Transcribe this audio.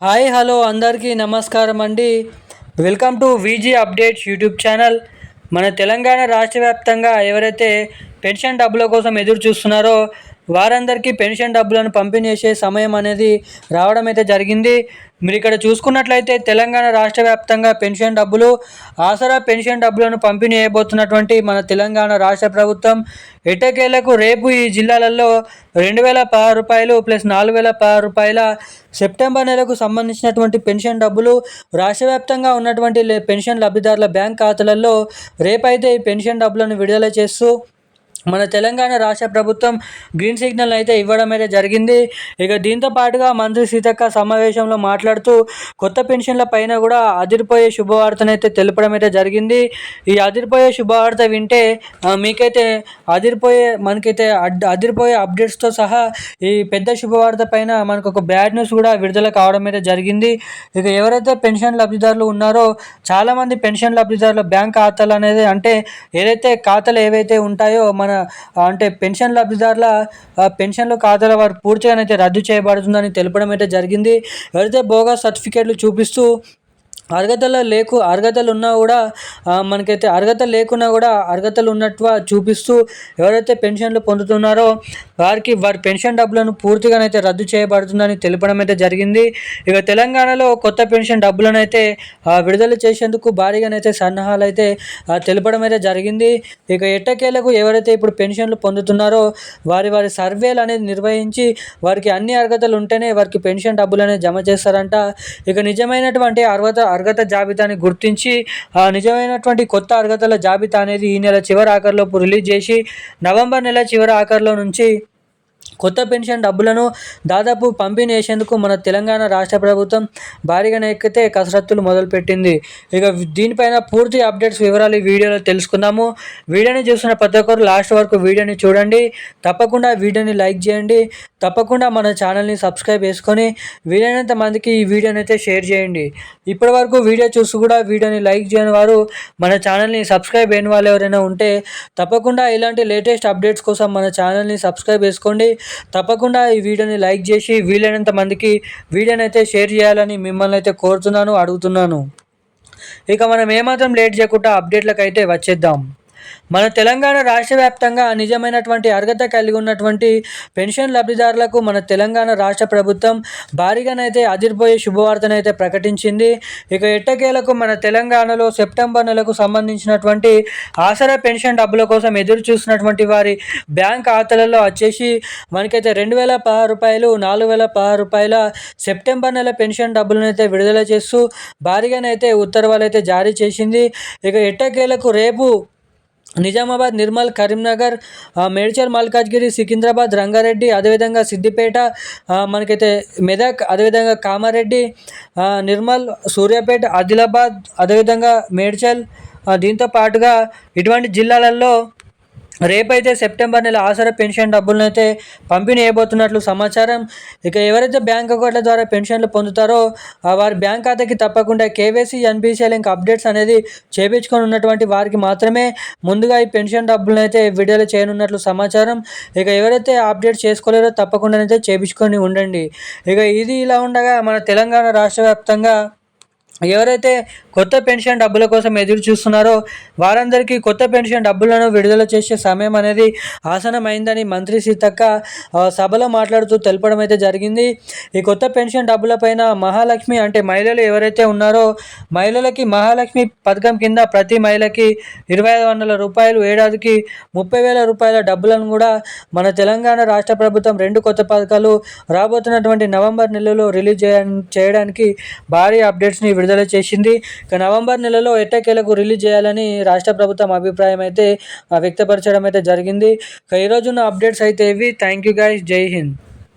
Hi hello అందరికీ నమస్కారం అండి. Welcome to VG updates YouTube channel. మన తెలంగాణ రాష్ట్ర వ్యాప్తంగా ఎవరైతే పెన్షన్ డబ్బుల కోసం ఎదురు చూస్తున్నారో వారందరికీ పెన్షన్ డబ్బులను పంపిణీ చేసే సమయం అనేది రావడం అయితే జరిగింది. మీరు ఇక్కడ చూసుకున్నట్లయితే తెలంగాణ రాష్ట్ర వ్యాప్తంగా పెన్షన్ డబ్బులు, ఆసరా పెన్షన్ డబ్బులను పంపిణీ చేయబోతున్నటువంటి మన తెలంగాణ రాష్ట్ర ప్రభుత్వం ఎట్టకేలకు రేపు ఈ జిల్లాలలో 2016 రూపాయలు ప్లస్ 4016 రూపాయల సెప్టెంబర్ నెలకు సంబంధించినటువంటి పెన్షన్ డబ్బులు రాష్ట్ర వ్యాప్తంగా ఉన్నటువంటి పెన్షన్ లబ్ధిదారుల బ్యాంక్ ఖాతాలలో రేపైతే ఈ పెన్షన్ డబ్బులను విడుదల చేస్తూ మన తెలంగాణ రాష్ట్ర ప్రభుత్వం గ్రీన్ సిగ్నల్ అయితే ఇవ్వడం అయితే జరిగింది. ఇక దీంతో పాటుగా మంత్రి సీతక్క సమావేశంలో మాట్లాడుతూ కొత్త పెన్షన్ల పైన కూడా అదిరిపోయే శుభవార్తనైతే తెలపడం అయితే జరిగింది. ఈ అదిరిపోయే శుభవార్త వింటే మీకైతే మనకైతే అదిరిపోయే అప్డేట్స్తో సహా ఈ పెద్ద శుభవార్త పైన మనకు ఒక బ్యాడ్ న్యూస్ కూడా విడుదల కావడం అయితే జరిగింది. ఇక ఎవరైతే పెన్షన్ లబ్ధిదారులు ఉన్నారో చాలామంది పెన్షన్ లబ్ధిదారుల బ్యాంక్ ఖాతాలు అనేది అంటే ఏదైతే ఖాతాలు ఏవైతే ఉంటాయో మన అంటే పెన్షన్ లబ్ధిదారుల పెన్షన్ల ఖాతాల వారు పూర్తిగానైతే రద్దు చేయబడుతుందని తెలపడం అయితే జరిగింది. ఎవరైతే బోగస్ సర్టిఫికేట్లు చూపిస్తూ అర్హతలు ఉన్నా కూడా మనకైతే అర్హత లేకున్నా కూడా అర్హతలు ఉన్నట్టుగా చూపిస్తూ ఎవరైతే పెన్షన్లు పొందుతున్నారో వారి పెన్షన్ డబ్బులను పూర్తిగానైతే రద్దు చేయబడుతుందని తెలపడం అయితే జరిగింది. ఇక తెలంగాణలో కొత్త పెన్షన్ డబ్బులను అయితే విడుదల చేసేందుకు భారీగానైతే సన్నాహాలు అయితే తెలపడం అయితే జరిగింది. ఇక ఎట్టకేలకు ఎవరైతే ఇప్పుడు పెన్షన్లు పొందుతున్నారో వారి సర్వేలు అనేది నిర్వహించి వారికి అన్ని అర్హతలు ఉంటేనే వారికి పెన్షన్ డబ్బులు అనేది జమ చేస్తారంట. ఇక నిజమైనటువంటి అర్హత జాబితాని గుర్తించి నిజమైనటువంటి కొత్త అర్హతల జాబితా అనేది ఈ నెల చివరి ఆఖరిలోపు రిలీజ్ చేసి నవంబర్ నెల చివరి ఆఖరిలో నుంచి కొత్త పెన్షన్ డబ్బులను దాదాపు పంపిణీ చేసేందుకు మన తెలంగాణ రాష్ట్ర ప్రభుత్వం భారీగానే ఎక్కితే కసరత్తులు మొదలుపెట్టింది. ఇక దీనిపైన పూర్తి అప్డేట్స్ వివరాలు ఈ వీడియోలో తెలుసుకుందాము. వీడియోని చూస్తున్న ప్రతి ఒక్కరు లాస్ట్ వరకు వీడియోని చూడండి. తప్పకుండా వీడియోని లైక్ చేయండి. తప్పకుండా మన ఛానల్ని సబ్స్క్రైబ్ చేసుకొని వీలైనంత మందికి ఈ వీడియోని అయితే షేర్ చేయండి. ఇప్పటి వరకు వీడియో చూసి కూడా వీడియోని లైక్ చేయని వారు మన ఛానల్ని సబ్స్క్రైబ్ అయిన వాళ్ళు ఎవరైనా ఉంటే తప్పకుండా ఇలాంటి లేటెస్ట్ అప్డేట్స్ కోసం మన ఛానల్ని సబ్స్క్రైబ్ చేసుకోండి. తప్పకుండా ఈ వీడియోని లైక్ చేసి వీలైనంత మందికి వీడియోని అయితే షేర్ చేయాలని మిమ్మల్ని అయితే అడుగుతున్నాను. ఇక మనం ఏమాత్రం లేట్ చేయకుండా అప్డేట్లకు అయితే వచ్చేద్దాం. మన తెలంగాణ రాష్ట్ర వ్యాప్తంగా నిజమైనటువంటి అర్హత కలిగి ఉన్నటువంటి పెన్షన్ లబ్ధిదారులకు మన తెలంగాణ రాష్ట్ర ప్రభుత్వం భారీగానైతే అదిరిపోయే శుభవార్తనైతే ప్రకటించింది. ఇక ఎట్టకేలకు మన తెలంగాణలో సెప్టెంబర్ నెలకు సంబంధించినటువంటి ఆసరా పెన్షన్ డబ్బుల కోసం ఎదురు చూసినటువంటి వారి బ్యాంక్ ఖాతాలలో వచ్చేసి మనకైతే 2016 రూపాయలు 4016 రూపాయల సెప్టెంబర్ నెల పెన్షన్ డబ్బులను అయితే విడుదల చేస్తూ భారీగానైతే ఉత్తర్వులు అయితే జారీ చేసింది. ఇక ఎట్టకేలకు రేపు నిజామాబాద్, నిర్మల్, కరీంనగర్, మేడ్చల్, మల్కాజ్గిరి, సికింద్రాబాద్, రంగారెడ్డి, అదేవిధంగా సిద్దిపేట, మనకైతే మెదక్, అదేవిధంగా కామారెడ్డి, నిర్మల్, సూర్యాపేట, ఆదిలాబాద్, అదేవిధంగా మేడ్చల్, దీంతో పాటుగా ఇటువంటి జిల్లాలలో రేపైతే సెప్టెంబర్ నెల ఆసరా పెన్షన్ డబ్బులను అయితే పంపిణీ చేయబోతున్నట్లు సమాచారం. ఇక ఎవరైతే బ్యాంక్ అకౌంట్ల ద్వారా పెన్షన్లు పొందుతారో వారి బ్యాంక్ ఖాతాకి తప్పకుండా కేవైసీ, ఎన్పిసిఐ లింక్ అప్డేట్స్ అనేది చేయించుకొని ఉన్నటువంటి వారికి మాత్రమే ముందుగా ఈ పెన్షన్ డబ్బులను అయితే విడుదల చేయనున్నట్లు సమాచారం. ఇక ఎవరైతే అప్డేట్ చేసుకోలేరో తప్పకుండా అయితే చేయించుకొని ఉండండి. ఇక ఇది ఇలా ఉండగా మన తెలంగాణ రాష్ట్ర వ్యాప్తంగా ఎవరైతే కొత్త పెన్షన్ డబ్బుల కోసం ఎదురు చూస్తున్నారో వారందరికీ కొత్త పెన్షన్ డబ్బులను విడుదల చేసే సమయం అనేది ఆసనమైందని మంత్రి సీతక్క సభలో మాట్లాడుతూ తెలపడం అయితే జరిగింది. ఈ కొత్త పెన్షన్ డబ్బులపైన మహాలక్ష్మి అంటే మహిళలు ఎవరైతే ఉన్నారో మహిళలకి మహాలక్ష్మి పథకం కింద ప్రతి మహిళకి 2500 రూపాయలు, ఏడాదికి 30,000 రూపాయల డబ్బులను కూడా మన తెలంగాణ రాష్ట్ర ప్రభుత్వం 2 కొత్త పథకాలు రాబోతున్నటువంటి నవంబర్ నెలలో రిలీజ్ చేయడానికి భారీ అప్డేట్స్ని విడుదల చేసింది. ఇక నవంబర్ నెలలో ఎట్టకేలకు రిలీజ్ చేయాలని రాష్ట్ర ప్రభుత్వం అభిప్రాయం అయితే వ్యక్తపరచడం అయితే జరిగింది. ఇక ఈరోజున్న అప్డేట్స్ అయితే ఇవి. Thank you guys. జై హింద్.